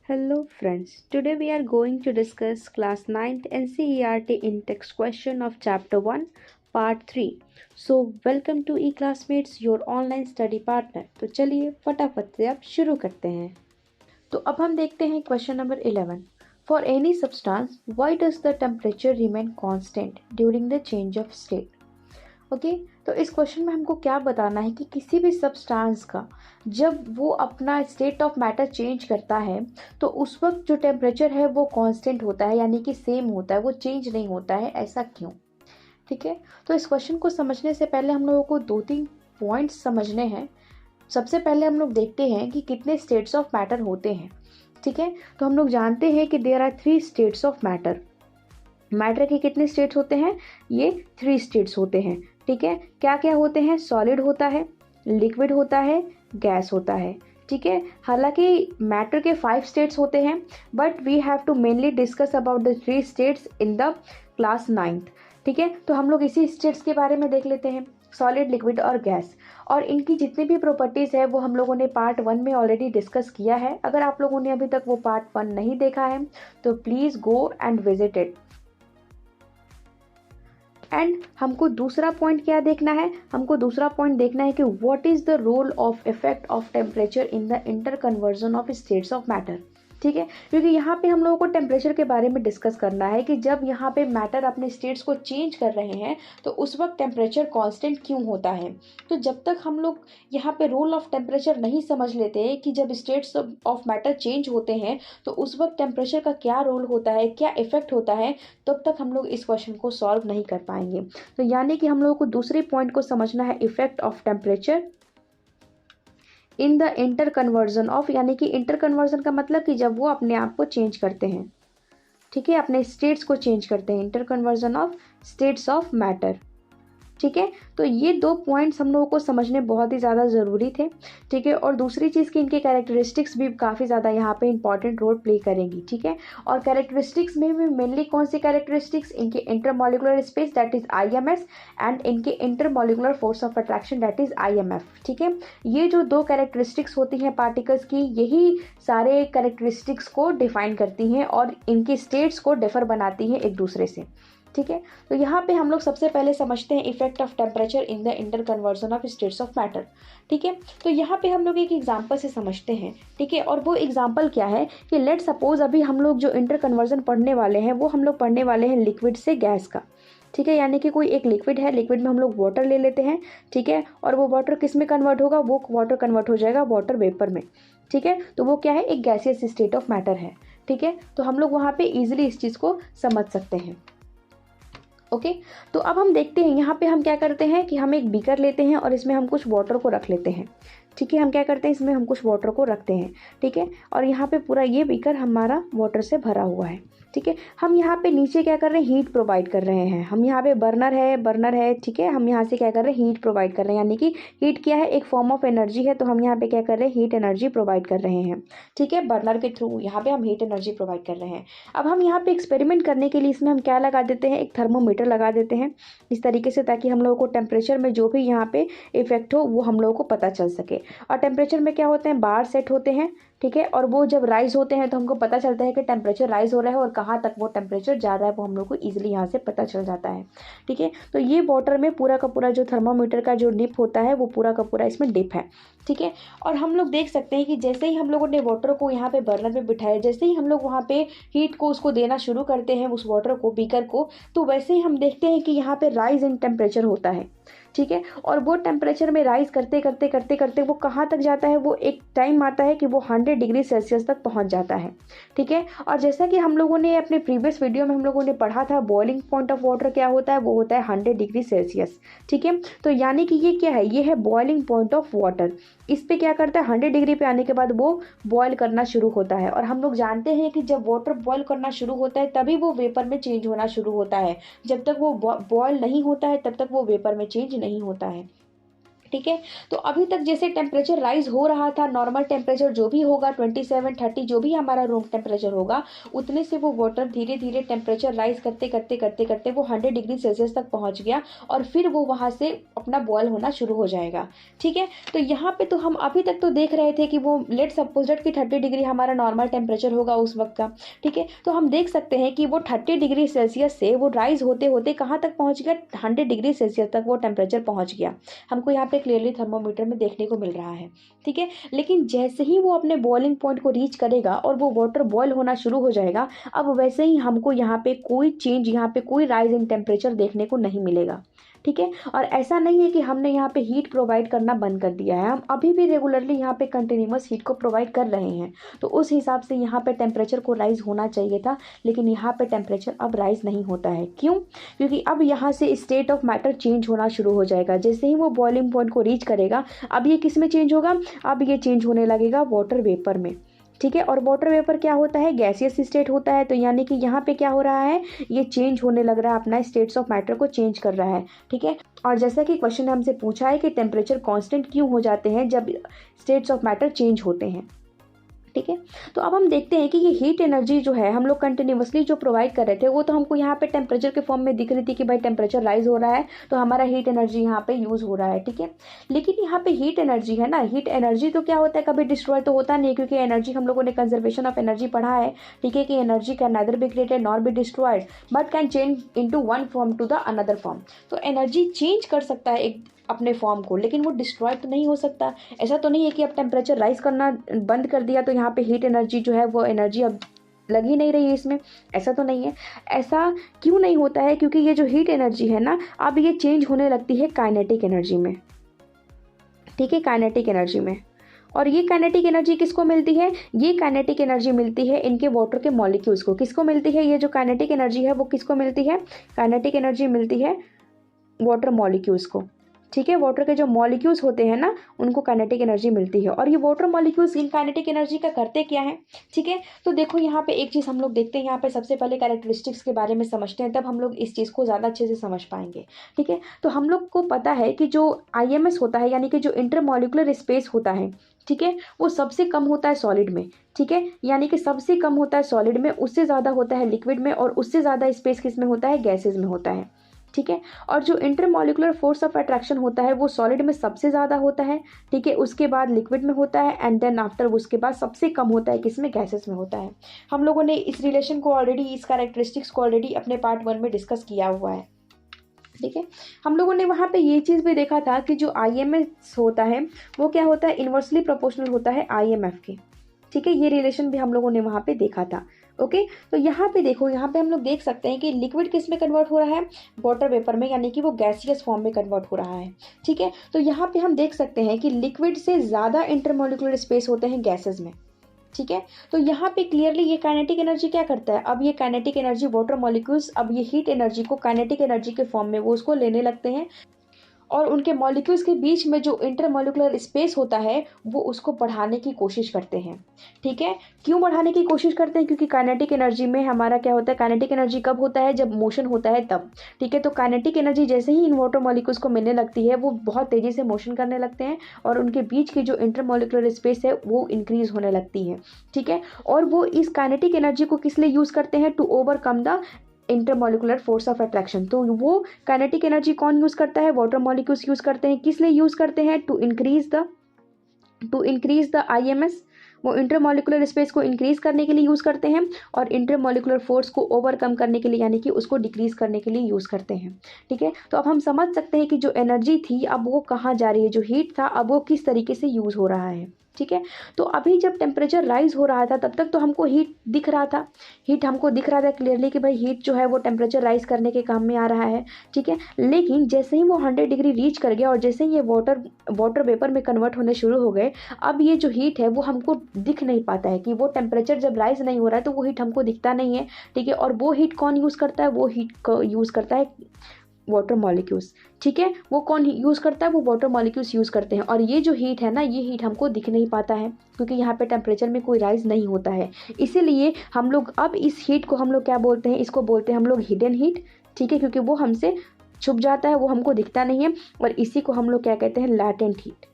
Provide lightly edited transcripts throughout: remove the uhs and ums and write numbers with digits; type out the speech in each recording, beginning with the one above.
Hello friends, today we are going to discuss class 9th NCERT in-text question of chapter 1 part 3. So welcome to e-classmates your online study partner. तो चलिए फटाफट से अब शुरू करते हैं। तो अब हम देखते हैं question number 11. For any substance, why does the temperature remain constant during the change of state? Okay तो इस क्वेश्चन में हमको क्या बताना है कि किसी भी सब्सटेंस का जब वो अपना स्टेट ऑफ मैटर चेंज करता है तो उस वक्त जो टेम्परेचर है वो कांस्टेंट होता है, यानी कि सेम होता है, वो चेंज नहीं होता है। ऐसा क्यों? ठीक है, तो इस क्वेश्चन को समझने से पहले हम लोगों को 2-3 पॉइंट्स समझने हैं। सबसे पहले हम लोग देखते हैं कि कितने स्टेट्स ऑफ मैटर होते हैं। ठीक है, तो हम लोग जानते हैं कि there are 3 states of matter. Matter के कितने स्टेट्स होते हैं? ये 3 स्टेट्स होते हैं। ठीक है, क्या क्या होते हैं? सॉलिड होता है, लिक्विड होता है, गैस होता है। ठीक है, हालांकि मैटर के 5 स्टेट्स होते हैं, but we have to mainly discuss about the 3 states in the class 9th। ठीक है, तो हम लोग इसी स्टेट्स के बारे में देख लेते हैं, सॉलिड, लिक्विड और गैस। और इनकी जितनी भी प्रॉपर्टीज़ है वो हम लोगों ने पार्ट 1 में ऑलरेडी डिस्कस किया है। अगर आप लोगों ने अभी तक वो पार्ट 1 नहीं देखा है तो please go and visit it. And हमको दूसरा पॉइंट क्या देखना है? हमको दूसरा पॉइंट देखना है कि what is the role of effect of temperature in the interconversion of states of matter. ठीक है, क्योंकि यहाँ पे हम लोगों को टेम्परेचर के बारे में डिस्कस करना है कि जब यहाँ पे मैटर अपने स्टेट्स को चेंज कर रहे हैं तो उस वक्त टेम्परेचर कांस्टेंट क्यों होता है। तो जब तक हम लोग यहाँ पे रोल ऑफ टेम्परेचर नहीं समझ लेते हैं कि जब स्टेट्स ऑफ मैटर चेंज होते हैं तो उस वक्त टेम्परेचर का क्या रोल होता है, क्या इफेक्ट होता है, तब तक हम लोग इस क्वेश्चन को सॉल्व नहीं कर पाएंगे। तो यानी कि हम लोगों को दूसरे पॉइंट को समझना है, effect of temperature in the interconversion of, यानी कि इंटर कन्वर्जन का मतलब कि जब वो अपने आप को चेंज करते हैं। ठीक है, अपने स्टेट्स को चेंज करते हैं, inter conversion of states of matter. ठीक है, तो ये 2 पॉइंट्स हम लोगों को समझने बहुत ही ज़्यादा ज़रूरी थे। ठीक है, और दूसरी चीज़ की इनके कैरेक्टरिस्टिक्स भी काफ़ी ज़्यादा यहाँ पे इंपॉर्टेंट रोल प्ले करेंगी। ठीक है, और कैरेक्टरिस्टिक्स में भी मेनली कौन सी कैरेक्टरिस्टिक्स? इनके intermolecular space that is IMS and इनके intermolecular force of attraction that is IMF। ठीक है, ये जो 2 कैरेक्टरिस्टिक्स होती हैं पार्टिकल्स की, यही सारे कैरेक्टरिस्टिक्स को डिफाइन करती हैं और इनके स्टेट्स को डिफर बनाती हैं एक दूसरे से। ठीक है, तो यहाँ पे हम लोग सबसे पहले समझते हैं effect of temperature in the interconversion of states of matter. ठीक है, तो यहाँ पे हम लोग एक एग्जांपल से समझते हैं। ठीक है, और वो एग्जांपल क्या है कि लेट सपोज अभी हम लोग जो इंटर कन्वर्जन पढ़ने वाले हैं वो हम लोग पढ़ने वाले हैं लिक्विड से गैस का। ठीक है, यानी कि कोई एक लिक्विड है, लिक्विड में हम लोग वाटर ले लेते हैं। ठीक है, और वो वाटर किस में कन्वर्ट होगा? वो वाटर कन्वर्ट हो जाएगा वाटर वेपर में। ठीक है, तो वो क्या है? एक गैसियस स्टेट ऑफ मैटर है। ठीक है, तो हम लोग वहाँ पे इजिली इस चीज़ को समझ सकते हैं। ओके, तो अब हम देखते हैं यहाँ पे हम क्या करते हैं कि हम एक बीकर लेते हैं और इसमें हम कुछ वाटर को रख लेते हैं। ठीक है, हम क्या करते हैं, इसमें हम कुछ वाटर को रखते हैं। ठीक है, और यहाँ पे पूरा ये बीकर हमारा वाटर से भरा हुआ है। ठीक है, हम यहाँ पे नीचे क्या कर रहे हैं? हीट प्रोवाइड कर रहे हैं। हम यहाँ पे बर्नर है। ठीक है, हम यहाँ से क्या कर रहे हैं? हीट प्रोवाइड कर रहे हैं, यानी कि हीट क्या है? एक फॉर्म ऑफ एनर्जी है, तो हम यहाँ पे क्या कर रहे हैं? हीट एनर्जी प्रोवाइड कर रहे हैं। ठीक है, बर्नर के थ्रू यहाँ पे हम हीट एनर्जी प्रोवाइड कर रहे हैं। अब हम यहाँ पे एक्सपेरिमेंट करने के लिए इसमें हम क्या लगा देते हैं? एक थर्मोमीटर लगा देते हैं इस तरीके से, ताकि हम लोगों को टेम्परेचर में जो भी यहाँ पे इफेक्ट हो वो हम लोगों को पता चल सके। और टेम्परेचर में क्या होते हैं? बार सेट होते हैं। ठीक है, और वो जब राइज होते हैं तो हमको पता चलता है कि टेम्परेचर राइज हो रहा है और कहाँ तक वो टेम्परेचर जा रहा है वो हम लोग को इजीली यहाँ से पता चल जाता है। ठीक है, तो ये वाटर में पूरा का पूरा जो थर्मामीटर का जो डिप होता है वो पूरा का पूरा इसमें डिप है। ठीक है, और हम लोग देख सकते हैं कि जैसे ही हम लोगों ने वाटर को यहाँ पे बर्नर में बिठाया, जैसे ही हम लोग वहाँ पे हीट को उसको देना शुरू करते हैं उस वाटर को, बीकर को, तो वैसे ही हम देखते हैं कि यहाँ पे राइज इन टेम्परेचर होता है। ठीक है, और वो टेम्परेचर में राइज करते करते करते करते वो कहाँ तक जाता है? वो एक टाइम आता है कि वो 100 डिग्री सेल्सियस तक पहुँच जाता है। ठीक है, और जैसा कि हम लोगों ने अपने प्रीवियस वीडियो में हम लोगों ने पढ़ा था, बॉइलिंग पॉइंट ऑफ वाटर क्या होता है? वो होता है 100 डिग्री सेल्सियस। ठीक है, तो यानी कि ये क्या है? ये है बॉइलिंग पॉइंट ऑफ वाटर। इस पे क्या करता है? 100 डिग्री पे आने के बाद वो बॉयल करना शुरू होता है। और हम लोग जानते हैं कि जब वाटर बॉयल करना शुरू होता है तभी वो वेपर में चेंज होना शुरू होता है। जब तक वो बॉयल नहीं होता है तब तक वो वेपर में चेंज नहीं होता है। ठीक है। तो अभी तक जैसे टेम्परेचर राइज हो रहा था, नॉर्मल टेम्परेचर जो भी होगा 27-30 जो भी हमारा रूम टेम्परेचर होगा, उतने से वो वाटर धीरे धीरे टेम्परेचर राइज करते करते करते करते वो 100 डिग्री सेल्सियस तक पहुंच गया और फिर वो वहां से अपना बॉयल होना शुरू हो जाएगा। ठीक है। तो यहाँ पे तो हम अभी तक तो देख रहे थे कि वो लेट सपोज दैट कि 30 डिग्री हमारा नॉर्मल टेम्परेचर होगा उस वक्त का। ठीक है। तो हम देख सकते हैं कि वो 30 डिग्री सेल्सियस से वो राइज होते होते कहाँ तक पहुंच गया, 100 डिग्री सेल्सियस तक वो टेम्परेचर पहुंच गया। हमको यहाँ पे क्लियरली थर्मोमीटर में देखने को मिल रहा है। ठीक है। लेकिन जैसे ही वो अपने बॉइलिंग पॉइंट को रीच करेगा और वो वाटर बॉयल होना शुरू हो जाएगा, अब वैसे ही हमको यहाँ पे कोई चेंज, यहाँ पे कोई राइज इन टेम्परेचर देखने को नहीं मिलेगा। ठीक है। और ऐसा नहीं है कि हमने यहाँ पे हीट प्रोवाइड करना बंद कर दिया है, हम अभी भी रेगुलरली यहाँ पे कंटिन्यूअस हीट को प्रोवाइड कर रहे हैं। तो उस हिसाब से यहाँ पे टेम्परेचर को राइज होना चाहिए था, लेकिन यहाँ पे टेम्परेचर अब राइज नहीं होता है। क्यों? क्योंकि अब यहाँ से स्टेट ऑफ मैटर चेंज होना शुरू हो जाएगा। जैसे ही वो बॉइलिंग पॉइंट को रीच करेगा, अब ये किस में चेंज होगा, अब ये चेंज होने लगेगा वाटर वेपर में। ठीक है। और वाटर वेपर क्या होता है, गैसियस स्टेट होता है। तो यानी कि यहाँ पे क्या हो रहा है, ये चेंज होने लग रहा है, अपना स्टेट्स ऑफ मैटर को चेंज कर रहा है। ठीक है। और जैसा कि क्वेश्चन हमसे पूछा है कि टेम्परेचर कांस्टेंट क्यों हो जाते हैं जब स्टेट्स ऑफ मैटर चेंज होते हैं। ठीक है। तो अब हम देखते हैं कि ये हीट एनर्जी जो है हम लोग कंटिन्यूअसली जो प्रोवाइड कर रहे थे, वो तो हमको यहाँ पे टेम्परेचर के फॉर्म में दिख रही थी कि भाई टेम्परेचर राइज हो रहा है तो हमारा हीट एनर्जी यहाँ पे यूज हो रहा है। ठीक है। लेकिन यहाँ पे हीट एनर्जी है ना, हीट एनर्जी तो क्या होता है, कभी डिस्ट्रॉय तो होता नहीं, क्योंकि एनर्जी हम लोगों ने कंजर्वेशन ऑफ एनर्जी पढ़ा है। ठीक है। कि energy can neither be created nor be destroyed but can change into one form to the another form. तो एनर्जी चेंज कर सकता है एक अपने फॉर्म को, लेकिन वो डिस्ट्रॉय तो नहीं हो सकता। ऐसा तो नहीं है कि अब टेम्परेचर राइज करना बंद कर दिया तो यहाँ पे हीट एनर्जी जो है वो एनर्जी अब लग ही नहीं रही है इसमें, ऐसा तो नहीं है। ऐसा क्यों नहीं होता है, क्योंकि ये जो हीट एनर्जी है ना, अब ये चेंज होने लगती है काइनेटिक एनर्जी में। ठीक है। काइनेटिक एनर्जी में। और ये काइनेटिक एनर्जी किसको मिलती है, ये काइनेटिक एनर्जी मिलती है इनके वाटर के मॉलिक्यूल्स को। किसको मिलती है, ये जो काइनेटिक एनर्जी है वो किसको मिलती है, काइनेटिक एनर्जी मिलती है वाटर मॉलिक्यूल्स को। ठीक है। वाटर के जो मॉलिक्यूल्स होते हैं ना, उनको काइनेटिक एनर्जी मिलती है। और ये water molecules in kinetic energy का करते क्या है। ठीक है। तो देखो यहाँ पे एक चीज़ हम लोग देखते हैं, यहाँ पे सबसे पहले कैरेक्टरिस्टिक्स के बारे में समझते हैं, तब हम लोग इस चीज़ को ज़्यादा अच्छे से समझ पाएंगे। ठीक है। तो हम लोग को पता है कि जो IMS होता है, यानी कि जो इंटरमॉलिक्यूलर स्पेस होता है, ठीक है, वो सबसे कम होता है सॉलिड में। ठीक है। यानी कि सबसे कम होता है सॉलिड में, उससे ज़्यादा होता है लिक्विड में, और उससे ज़्यादा स्पेस किस में होता है, गैसेज में होता है। ठीक है। और जो इंटरमॉलिक्यूलर फोर्स ऑफ अट्रैक्शन होता है वो सॉलिड में सबसे ज़्यादा होता है। ठीक है। उसके बाद लिक्विड में होता है, एंड देन आफ्टर उसके बाद सबसे कम होता है किसमें, गैसेस में होता है। हम लोगों ने इस रिलेशन को ऑलरेडी, इस कैरेक्टरिस्टिक्स को ऑलरेडी अपने पार्ट 1 में डिस्कस किया हुआ है। ठीक है। हम लोगों ने वहाँ पे ये चीज़ भी देखा था कि जो IMS होता है वो क्या होता है, इन्वर्सली प्रोपोर्शनल होता है IMF के। ठीक है। ये रिलेशन भी हम लोगों ने वहाँ पे देखा था। ओके। तो यहाँ पे देखो, यहाँ पे हम लोग देख सकते हैं कि लिक्विड किस में कन्वर्ट हो रहा है, वाटर वेपर में, यानी कि वो गैसियस फॉर्म में कन्वर्ट हो रहा है। ठीक है। तो यहाँ पे हम देख सकते हैं कि लिक्विड से ज़्यादा इंटरमॉलिक्यूलर स्पेस होते हैं गैसेस में। ठीक है। तो यहाँ पे क्लियरली ये काइनेटिक एनर्जी क्या करता है, अब ये काइनेटिक एनर्जी वाटर मॉलिक्यूल्स अब ये हीट एनर्जी को काइनेटिक एनर्जी के फॉर्म में वो उसको लेने लगते हैं, और उनके मॉलिक्यूल्स के बीच में जो इंटरमॉलिक्यूलर स्पेस होता है वो उसको बढ़ाने की कोशिश करते हैं। ठीक है। क्यों बढ़ाने की कोशिश करते हैं, क्योंकि काइनेटिक एनर्जी में हमारा क्या होता है, काइनेटिक एनर्जी कब होता है, जब मोशन होता है तब। ठीक है। तो काइनेटिक एनर्जी जैसे ही इन वाटर मॉलिक्यूल्स को मिलने लगती है वो बहुत तेज़ी से मोशन करने लगते हैं, और उनके बीच की जो इंटरमॉलिक्यूलर स्पेस है वो इंक्रीज होने लगती है। ठीक है। और वो इस काइनेटिक एनर्जी को किस लिए यूज़ करते हैं, to overcome the intermolecular force of attraction. तो वो काइनेटिक एनर्जी कौन यूज़ करता है, वाटर मॉलिक्यूल्स यूज़ करते हैं। किस लिए यूज़ करते हैं, टू इंक्रीज द IMS। वो इंटरमॉलिक्यूलर स्पेस को इंक्रीज करने के लिए यूज़ करते हैं, और इंटरमॉलिक्यूलर फोर्स को ओवरकम करने के लिए, यानी कि उसको डिक्रीज करने के लिए यूज़ करते हैं। ठीक है। तो अब हम समझ सकते हैं कि जो एनर्जी थी अब वो कहाँ जा रही है, जो हीट था अब वो किस तरीके से यूज़ हो रहा है। ठीक है। तो अभी जब टेम्परेचर राइज हो रहा था तब तक तो हमको हीट दिख रहा था, क्लियरली कि भाई हीट जो है वो टेम्परेचर राइज करने के काम में आ रहा है। ठीक है। लेकिन जैसे ही वो 100 डिग्री रीच कर गया और जैसे ही ये वाटर वेपर में कन्वर्ट होने शुरू हो गए, अब ये जो हीट है वो हमको दिख नहीं पाता है, कि वो टेम्परेचर जब राइज नहीं हो रहा है तो वो हीट हमको दिखता नहीं है। ठीक है। और वो हीट कौन यूज़ करता है, वो हीट को यूज़ करता है वाटर मॉलिक्यूल्स। ठीक है। वो कौन यूज़ करता है, वो वाटर मॉलिक्यूल्स यूज़ करते हैं। और ये जो हीट है ना, ये हीट हमको दिख नहीं पाता है, क्योंकि यहाँ पे टेम्परेचर में कोई राइज नहीं होता है। इसीलिए हम लोग अब इस हीट को हम लोग क्या बोलते हैं, इसको बोलते हैं हम लोग हिडन हीट। ठीक है। क्योंकि वो हमसे छुप जाता है, वो हमको दिखता नहीं है, और इसी को हम लोग क्या कहते हैं, लैटेंट हीट।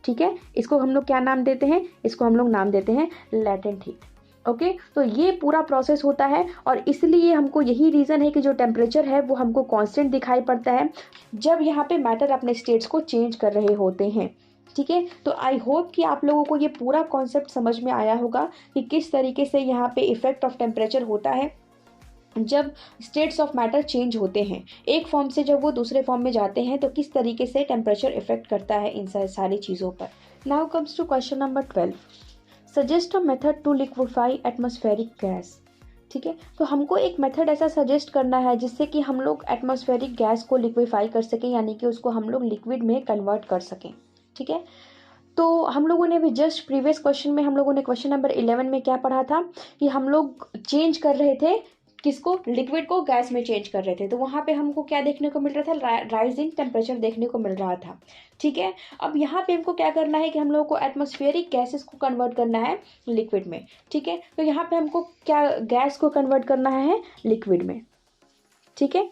ठीक है, इसको हम लोग क्या नाम देते हैं, इसको हम लोग नाम देते हैं लैटेंट हीट। ओके, तो ये पूरा प्रोसेस होता है, और इसलिए हमको यही रीज़न है कि जो टेम्परेचर है वो हमको कांस्टेंट दिखाई पड़ता है जब यहाँ पे मैटर अपने स्टेट्स को चेंज कर रहे होते हैं। ठीक है, तो आई होप कि आप लोगों को ये पूरा कॉन्सेप्ट समझ में आया होगा कि किस तरीके से यहाँ पे इफेक्ट ऑफ टेम्परेचर होता है जब स्टेट्स ऑफ मैटर चेंज होते हैं, एक फॉर्म से जब वो दूसरे फॉर्म में जाते हैं, तो किस तरीके से टेम्परेचर इफेक्ट करता है इन सारी चीज़ों पर। Now comes to question number 12, suggest a method to liquefy atmospheric gas. ठीक है, तो हमको एक मेथड ऐसा सजेस्ट करना है जिससे कि हम लोग एटमॉस्फेरिक गैस को लिक्विफाई कर सकें, यानी कि उसको हम लोग लिक्विड में कन्वर्ट कर सकें। ठीक है, तो हम लोगों ने भी जस्ट प्रीवियस क्वेश्चन में हम लोगों ने क्वेश्चन नंबर 11 में क्या पढ़ा था कि हम लोग चेंज कर रहे थे किसको, लिक्विड को गैस में चेंज कर रहे थे, तो वहाँ पे हमको क्या देखने को मिल रहा था, राइज इन टेम्परेचर देखने को मिल रहा था। ठीक है, अब यहाँ पे हमको क्या करना है कि हम लोगों को एटमॉस्फेरिक गैसेस को कन्वर्ट करना है लिक्विड में। ठीक है, तो यहाँ पे हमको क्या गैस को कन्वर्ट करना है लिक्विड में। ठीक है,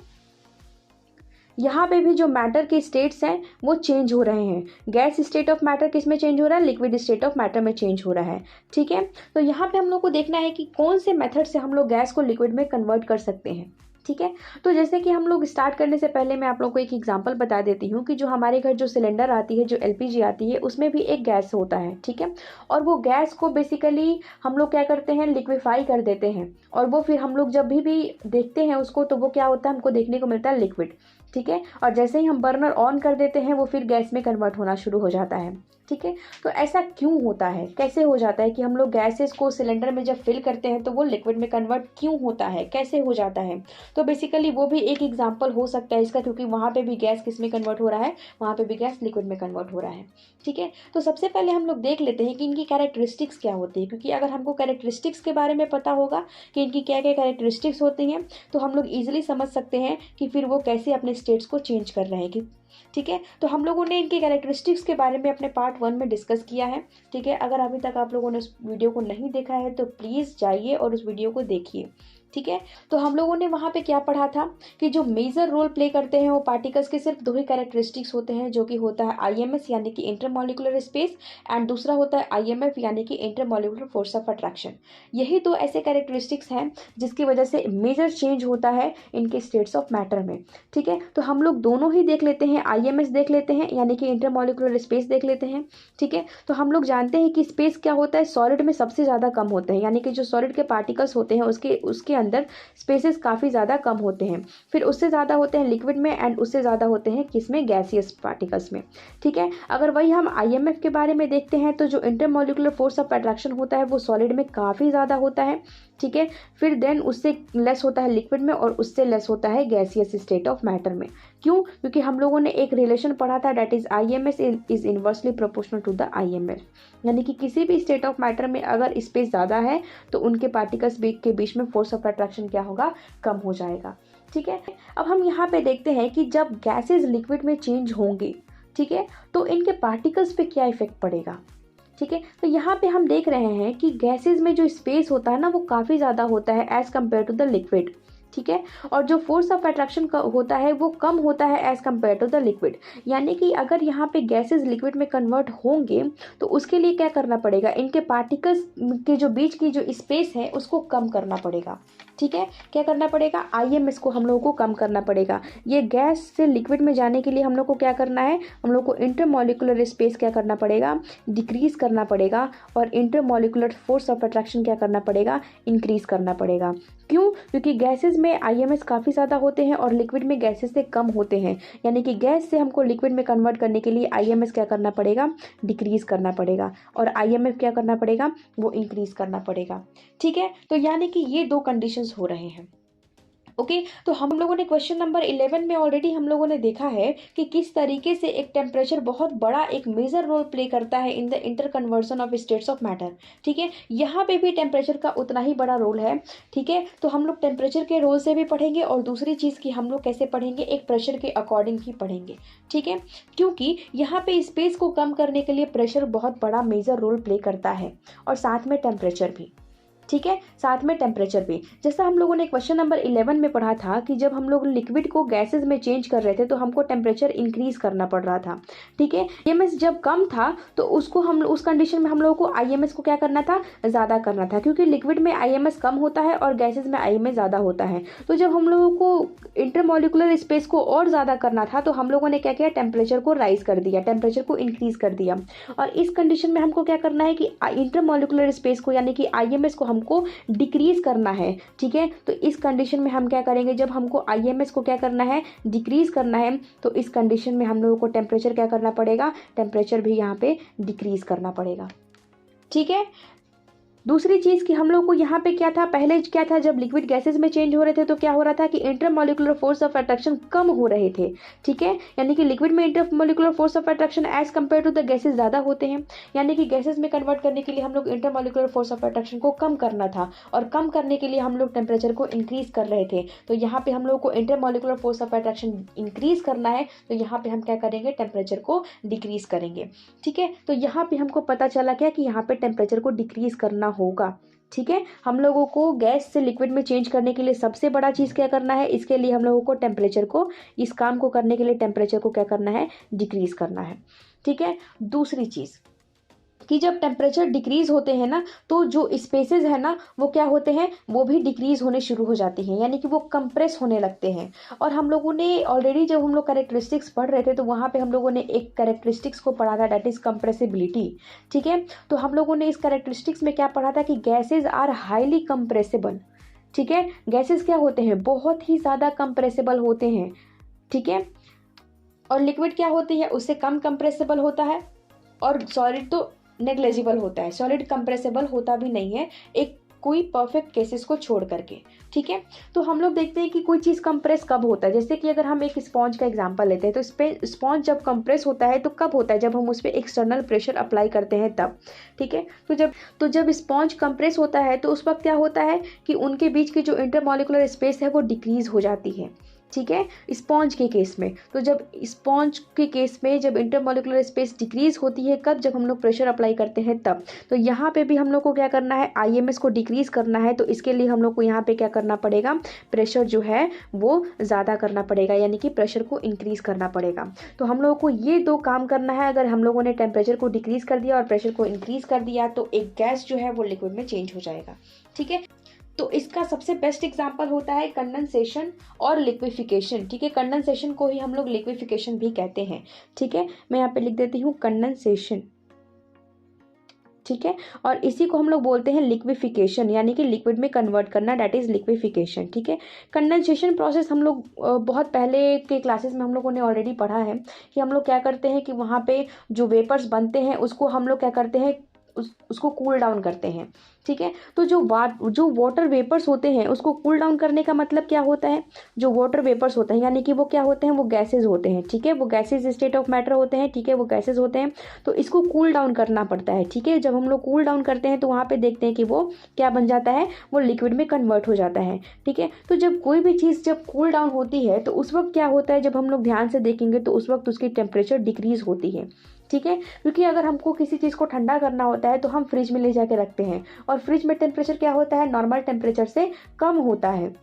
यहाँ पे भी जो मैटर के स्टेट्स हैं वो चेंज हो रहे हैं। गैस स्टेट ऑफ मैटर किस में चेंज हो रहा है, लिक्विड स्टेट ऑफ मैटर में चेंज हो रहा है। ठीक है, तो यहाँ पे हम लोग को देखना है कि कौन से मेथड से हम लोग गैस को लिक्विड में कन्वर्ट कर सकते हैं। ठीक है, तो जैसे कि हम लोग स्टार्ट करने से पहले मैं आप लोगों को एक एग्जांपल बता देती हूँ कि जो हमारे घर जो सिलेंडर आती है, जो एलपीजी आती है, उसमें भी एक गैस होता है। ठीक है, और वो गैस को बेसिकली हम लोग क्या करते हैं, लिक्विफाई कर देते हैं, और वो फिर हम लोग जब भी देखते हैं उसको तो वो क्या होता है, हमको देखने को मिलता है लिक्विड। ठीक है, और जैसे ही हम बर्नर ऑन कर देते हैं वो फिर गैस में कन्वर्ट होना शुरू हो जाता है। ठीक है, तो ऐसा क्यों होता है, कैसे हो जाता है कि हम लोग गैसेस को सिलेंडर में जब फिल करते हैं तो वो लिक्विड में कन्वर्ट क्यों होता है, कैसे हो जाता है। तो बेसिकली वो भी एक एग्जांपल हो सकता है इसका, क्योंकि वहाँ पे भी गैस किस में कन्वर्ट हो रहा है, वहाँ पे भी गैस लिक्विड में कन्वर्ट हो रहा है। ठीक है, तो सबसे पहले हम लोग देख लेते हैं कि इनकी कैरेक्टरिस्टिक्स क्या होती है, क्योंकि अगर हमको कैरेक्टरिस्टिक्स के बारे में पता होगा कि इनकी क्या क्या कैरेक्टरिस्टिक्स होती हैं, तो हम लोग ईजिली समझ सकते हैं कि फिर वो कैसे अपने स्टेट्स को चेंज कर रहे हैं। ठीक है, तो हम लोगों ने इनके कैरेक्टरिस्टिक्स के बारे में अपने पार्ट 1 में डिस्कस किया है। ठीक है, अगर अभी तक आप लोगों ने उस वीडियो को नहीं देखा है तो प्लीज़ जाइए और उस वीडियो को देखिए। ठीक है, तो हम लोगों ने वहाँ पे क्या पढ़ा था कि जो मेजर रोल प्ले करते हैं वो पार्टिकल्स के सिर्फ 2 ही कैरेक्टरिस्टिक्स होते हैं, जो कि होता है आईएमएस यानी कि इंटरमॉलिक्यूलर स्पेस, एंड दूसरा होता है आईएमएफ यानी कि इंटरमॉलिक्यूलर फोर्स ऑफ अट्रैक्शन। यही 2 ऐसे कैरेक्टरिस्टिक्स हैं जिसकी वजह से मेजर चेंज होता है इनके स्टेट्स ऑफ मैटर में। ठीक है, तो हम लोग दोनों ही देख लेते हैं, आईएमएस देख लेते हैं यानी कि इंटरमॉलिक्यूलर स्पेस देख लेते हैं। ठीक है, तो हम लोग जानते हैं कि स्पेस क्या होता है, सॉलिड में सबसे ज़्यादा कम होते हैं, यानी कि जो सॉलिड के पार्टिकल्स होते हैं उसके अंदर स्पेसेस काफ़ी ज़्यादा कम होते हैं, फिर उससे ज़्यादा होते हैं लिक्विड में, एंड उससे ज़्यादा होते हैं किसमें, गैसियस पार्टिकल्स में। ठीक है, अगर वही हम आईएमएफ के बारे में देखते हैं तो जो इंटरमॉलिक्यूलर फोर्स ऑफ अट्रैक्शन होता है वो सॉलिड में काफ़ी ज़्यादा होता है। ठीक है, फिर देन उससे लेस होता है लिक्विड में, और उससे लेस होता है गैसियस स्टेट ऑफ मैटर में। क्यों, क्योंकि हम लोगों ने एक रिलेशन पढ़ा था, that is IMS is inversely proportional to the IMF, यानी कि किसी भी स्टेट ऑफ मैटर में अगर स्पेस ज़्यादा है तो उनके पार्टिकल्स के बीच में फोर्स ऑफ अट्रैक्शन क्या होगा, कम हो जाएगा। ठीक है, अब हम यहाँ पे देखते हैं कि जब गैसेज लिक्विड में चेंज होंगे, ठीक है, तो इनके पार्टिकल्स पे क्या इफेक्ट पड़ेगा। ठीक है, तो यहाँ पे हम देख रहे हैं कि गैसेज में जो स्पेस होता है ना वो काफ़ी ज़्यादा होता है as compare to the liquid. ठीक है, और जो फोर्स ऑफ अट्रैक्शन का होता है वो कम होता है as compare to the liquid, यानी कि अगर यहाँ पे गैसेज लिक्विड में कन्वर्ट होंगे तो उसके लिए क्या करना पड़ेगा, इनके पार्टिकल्स के जो बीच की जो स्पेस है उसको कम करना पड़ेगा। ठीक है, क्या करना पड़ेगा, आईएमएस को हम लोगों को कम करना पड़ेगा। ये गैस से लिक्विड में जाने के लिए हम लोग को क्या करना है, हम लोग को इंटरमॉलिक्यूलर स्पेस क्या करना पड़ेगा, डिक्रीज करना पड़ेगा, और इंटरमॉलिक्यूलर फोर्स ऑफ अट्रैक्शन क्या करना पड़ेगा, इंक्रीज करना पड़ेगा। क्यों, क्योंकि गैसेज में आईएमएस काफ़ी ज़्यादा होते हैं और लिक्विड में गैसेज से कम होते हैं, यानी कि गैस से हमको लिक्विड में कन्वर्ट करने के लिए आईएमएस क्या करना पड़ेगा, डिक्रीज करना पड़ेगा, और आईएमएफ क्या करना पड़ेगा, वो इंक्रीज करना पड़ेगा। ठीक है, तो यानी कि ये 2 कंडीशंस हो रहे हैं। ओके, तो हम लोगों ने क्वेश्चन नंबर 11 में ऑलरेडी हम लोगों ने देखा है कि किस तरीके से एक टेम्परेचर बहुत बड़ा एक मेजर रोल प्ले करता है इन the inter conversion of states of matter. ठीक है, यहाँ पे भी टेम्परेचर का उतना ही बड़ा रोल है। ठीक है, तो हम लोग टेम्परेचर के रोल से भी पढ़ेंगे, और दूसरी चीज़ की हम लोग कैसे पढ़ेंगे, एक प्रेशर के अकॉर्डिंग ही पढ़ेंगे। ठीक है, क्योंकि यहाँ पे स्पेस को कम करने के लिए प्रेशर बहुत बड़ा मेजर रोल प्ले करता है, और साथ में टेम्परेचर भी। ठीक है, साथ में टेम्परेचर भी। जैसा हम लोगों ने क्वेश्चन नंबर 11 में पढ़ा था कि जब हम लोग लिक्विड को गैसेज में चेंज कर रहे थे तो हमको टेम्परेचर इंक्रीज करना पड़ रहा था। ठीक है, आईएमएस जब कम था तो उसको हम उस कंडीशन में हम लोगों को आईएमएस को क्या करना था, ज़्यादा करना था, क्योंकि लिक्विड में आईएमएस कम होता है और गैसेज में आईएमएस ज़्यादा होता है। तो जब हम लोगों को इंटरमोलिकुलर स्पेस को और ज़्यादा करना था तो हम लोगों ने क्या किया, टेम्परेचर को राइज कर दिया, टेम्परेचर को इंक्रीज कर दिया। और इस कंडीशन में हमको क्या करना है कि इंटरमोलिकुलर स्पेस को यानी कि आईएमएस को हमको डिक्रीज करना है। ठीक है, तो इस कंडीशन में हम क्या करेंगे, जब हमको आईएमएस को क्या करना है, डिक्रीज करना है, तो इस कंडीशन में हम लोगों को टेम्परेचर क्या करना पड़ेगा, टेम्परेचर भी यहाँ पे डिक्रीज करना पड़ेगा। ठीक है, दूसरी चीज़ कि हम लोग को यहाँ पे क्या था, पहले क्या था, जब लिक्विड गैसेज में चेंज हो रहे थे तो क्या हो रहा था कि इंटरमोलिकुलर फोर्स ऑफ अट्रैक्शन कम हो रहे थे। ठीक है, यानी कि लिक्विड में intermolecular force of attraction as compare to the gases ज़्यादा होते हैं, यानी कि गैसेज में कन्वर्ट करने के लिए हम लोग इंटरमोलिकुलर फोर्स ऑफ अट्रैक्शन को कम करना था, और कम करने के लिए हम लोग टेम्परेचर को इंक्रीज कर रहे थे। तो यहाँ पे हम लोग को intermolecular force of attraction increase करना है, तो यहाँ पे हम क्या करेंगे, टेम्परेचर को डिक्रीज करेंगे। ठीक है, तो यहाँ पे हमको पता चला क्या कि यहाँ पे टेम्परेचर को डिक्रीज करना होगा। ठीक है, हम लोगों को गैस से लिक्विड में चेंज करने के लिए सबसे बड़ा चीज़ क्या करना है, इसके लिए हम लोगों को टेम्परेचर को, इस काम को करने के लिए टेम्परेचर को क्या करना है, डिक्रीज करना है। ठीक है, दूसरी चीज़ कि जब टेम्परेचर डिक्रीज होते हैं ना तो जो स्पेसेस है ना वो क्या होते हैं, वो भी डिक्रीज होने शुरू हो जाती हैं, यानी कि वो कंप्रेस होने लगते हैं। और हम लोगों ने ऑलरेडी जब हम लोग कैरेक्टरिस्टिक्स पढ़ रहे थे तो वहाँ पे हम लोगों ने एक कैरेक्टरिस्टिक्स को पढ़ा था, दैट इज कंप्रेसिबिलिटी। ठीक है, तो हम लोगों ने इस कैरेक्टरिस्टिक्स में क्या पढ़ा था कि गैसेज आर हाईली कंप्रेसिबल। ठीक है, गैसेज क्या होते हैं, बहुत ही ज़्यादा कंप्रेसिबल होते हैं। ठीक है, और लिक्विड क्या होती है, उससे कम कंप्रेसिबल होता है, और सॉलिड तो नेग्लेजिबल होता है, सॉलिड कंप्रेसिबल होता भी नहीं है, एक कोई परफेक्ट केसेस को छोड़ करके। ठीक है, तो हम लोग देखते हैं कि कोई चीज़ कंप्रेस कब होता है, जैसे कि अगर हम एक स्पॉन्ज का एग्जांपल लेते हैं तो इस पे स्पॉन्ज जब कंप्रेस होता है तो कब होता है, जब हम उस पर एक्सटर्नल प्रेशर अप्लाई करते हैं तब। ठीक है, तो जब स्पॉन्ज कंप्रेस होता है तो उस वक्त क्या होता है कि उनके बीच की जो इंटरमॉलिक्यूलर स्पेस है वो डिक्रीज हो जाती है। ठीक है, स्पॉन्ज के केस में, तो जब स्पॉन्ज के केस में जब इंटरमॉलिक्यूलर स्पेस डिक्रीज होती है कब, जब हम लोग प्रेशर अप्लाई करते हैं तब। तो यहाँ पे भी हम लोग को क्या करना है, आईएमएस को डिक्रीज करना है, तो इसके लिए हम लोग को यहाँ पे क्या करना पड़ेगा, प्रेशर जो है वो ज़्यादा करना पड़ेगा, यानी कि प्रेशर को इंक्रीज करना पड़ेगा। तो हम लोगों को ये दो काम करना है, अगर हम लोगों ने टेम्परेचर को डिक्रीज कर दिया और प्रेशर को इंक्रीज कर दिया तो एक गैस जो है वो लिक्विड में चेंज हो जाएगा। ठीक है, तो इसका सबसे बेस्ट एग्जांपल होता है कंडेंसेशन और लिक्विफिकेशन। ठीक है, कंडेंसेशन को ही हम लोग लिक्विफिकेशन भी कहते हैं। ठीक है, मैं यहाँ पे लिख देती हूँ कंडेंसेशन। ठीक है, और इसी को हम लोग बोलते हैं लिक्विफिकेशन, यानी कि लिक्विड में कन्वर्ट करना, दैट इज लिक्विफिकेशन। ठीक है, कंडेंसेशन प्रोसेस हम लोग बहुत पहले के क्लासेस में हम लोगों ने ऑलरेडी पढ़ा है कि हम लोग क्या करते हैं कि वहाँ पे जो वेपर्स बनते हैं उसको हम लोग क्या करते हैं, उसको कूल डाउन करते हैं। ठीक है, तो जो वाटर वेपर्स होते हैं उसको कूल डाउन करने का मतलब क्या होता है, जो वाटर वेपर्स होते हैं यानी कि वो क्या होते हैं, वो गैसेज होते हैं। ठीक है, वो गैसेज स्टेट ऑफ मैटर होते हैं। ठीक है, वो गैसेज होते हैं, तो इसको कूल डाउन करना पड़ता है। ठीक है, जब हम लोग कूल डाउन करते हैं तो वहाँ पे देखते हैं कि वो क्या बन जाता है, वो लिक्विड में कन्वर्ट हो जाता है। ठीक है, तो जब कोई भी चीज़ जब कूल डाउन होती है तो उस वक्त क्या होता है, जब हम लोग ध्यान से देखेंगे तो उस वक्त उसकी टेम्परेचर डिक्रीज होती है। ठीक है, क्योंकि अगर हमको किसी चीज़ को ठंडा करना होता है तो हम फ्रिज में ले जाके रखते हैं, और फ्रिज में टेम्परेचर क्या होता है, नॉर्मल टेम्परेचर से कम होता है।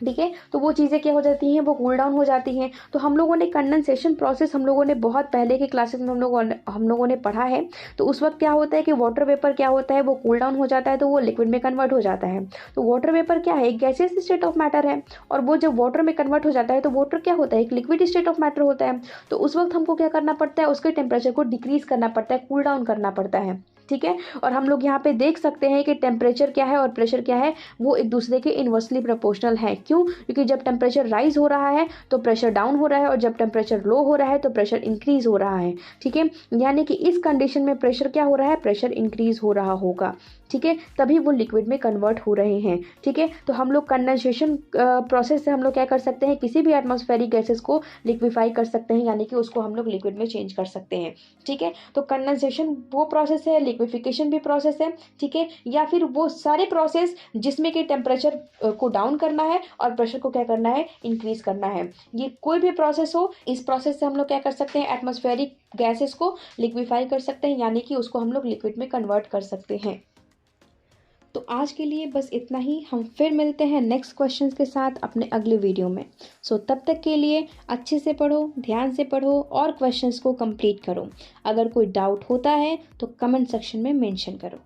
ठीक है, तो वो चीज़ें क्या हो जाती हैं, वो कूल डाउन हो जाती हैं। तो हम लोगों ने कंडेंसेशन प्रोसेस हम लोगों ने बहुत पहले के क्लासेस में हम लोगों ने पढ़ा है। तो उस वक्त क्या होता है कि वाटर वेपर क्या होता है, वो कूल डाउन हो जाता है तो वो लिक्विड में कन्वर्ट हो जाता है। तो वाटर वेपर क्या है, एक गैसियस स्टेट ऑफ मैटर है, और वो जब वाटर में कन्वर्ट हो जाता है तो वाटर क्या होता है, एक लिक्विड स्टेट ऑफ मैटर होता है। तो उस वक्त हमको क्या करना पड़ता है, उसके टेम्परेचर को डिक्रीज करना पड़ता है, कूल डाउन करना पड़ता है। ठीक है, और हम लोग यहाँ पे देख सकते हैं कि टेम्परेचर क्या है और प्रेशर क्या है, वो एक दूसरे के इन्वर्सली प्रोपोर्शनल है। क्यों, क्योंकि जब टेम्परेचर राइज हो रहा है तो प्रेशर डाउन हो रहा है, और जब टेम्परेचर लो हो रहा है तो प्रेशर इंक्रीज हो रहा है। ठीक है, यानी कि इस कंडीशन में प्रेशर क्या हो रहा है, प्रेशर इंक्रीज हो रहा होगा। ठीक है, तभी वो लिक्विड में कन्वर्ट हो रहे हैं। ठीक है, तो हम लोग कंडेंसेशन प्रोसेस से हम लोग क्या कर सकते हैं, किसी भी एटमॉस्फेरिक गैसेस को लिक्विफाई कर सकते हैं, यानी कि उसको हम लोग लिक्विड में चेंज कर सकते हैं। ठीक है, तो कंडेंसेशन वो प्रोसेस है, लिक्विफिकेशन भी प्रोसेस है। ठीक है, या फिर वो सारे प्रोसेस जिसमें कि टेम्परेचर को डाउन करना है और प्रेशर को क्या करना है, इंक्रीज करना है। ये कोई भी प्रोसेस हो, इस प्रोसेस से हम लोग क्या कर सकते हैं, एटमॉस्फेरिक गैसेस को लिक्विफाई कर सकते हैं, यानी कि उसको हम लोग लिक्विड में कन्वर्ट कर सकते हैं। तो आज के लिए बस इतना ही। हम फिर मिलते हैं नेक्स्ट क्वेश्चंस के साथ अपने अगले वीडियो में। सो तब तक के लिए अच्छे से पढ़ो, ध्यान से पढ़ो और क्वेश्चंस को कंप्लीट करो। अगर कोई डाउट होता है तो कमेंट सेक्शन में मेंशन करो।